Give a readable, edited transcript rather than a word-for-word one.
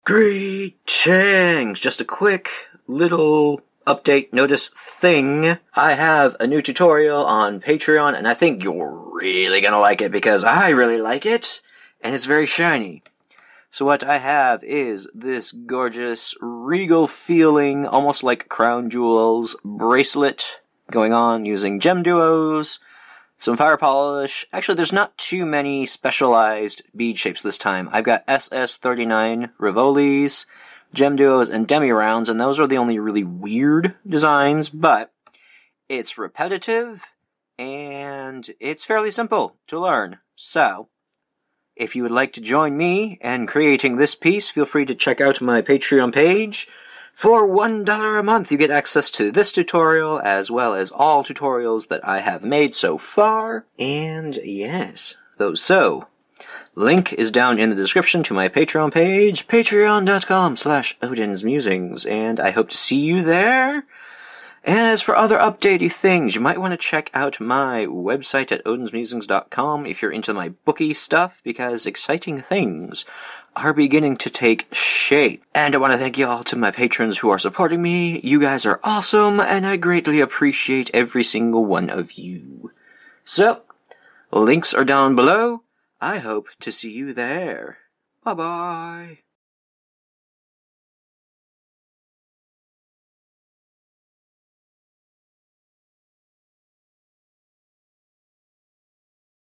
Greetings! Just a quick little update notice thing. I have a new tutorial on Patreon, and I think you're really gonna like it because I really like it, and it's very shiny. So what I have is this gorgeous, regal feeling, almost like crown jewels, bracelet going on using gem duos, some fire polish. Actually, there's not too many specialized bead shapes this time. I've got SS39 Rivolis, gem duos, and demi-rounds, and those are the only really weird designs, but it's repetitive, and it's fairly simple to learn. So, if you would like to join me in creating this piece, feel free to check out my Patreon page. For $1 a month, you get access to this tutorial, as well as all tutorials that I have made so far. And yes, link is down in the description to my Patreon page, patreon.com/odins.musings, and I hope to see you there. And as for other updatey things, you might want to check out my website at odins.musings.com if you're into my booky stuff, because exciting things are beginning to take shape. And I want to thank you all to my patrons who are supporting me. You guys are awesome, and I greatly appreciate every single one of you. So, links are down below. I hope to see you there. Bye-bye.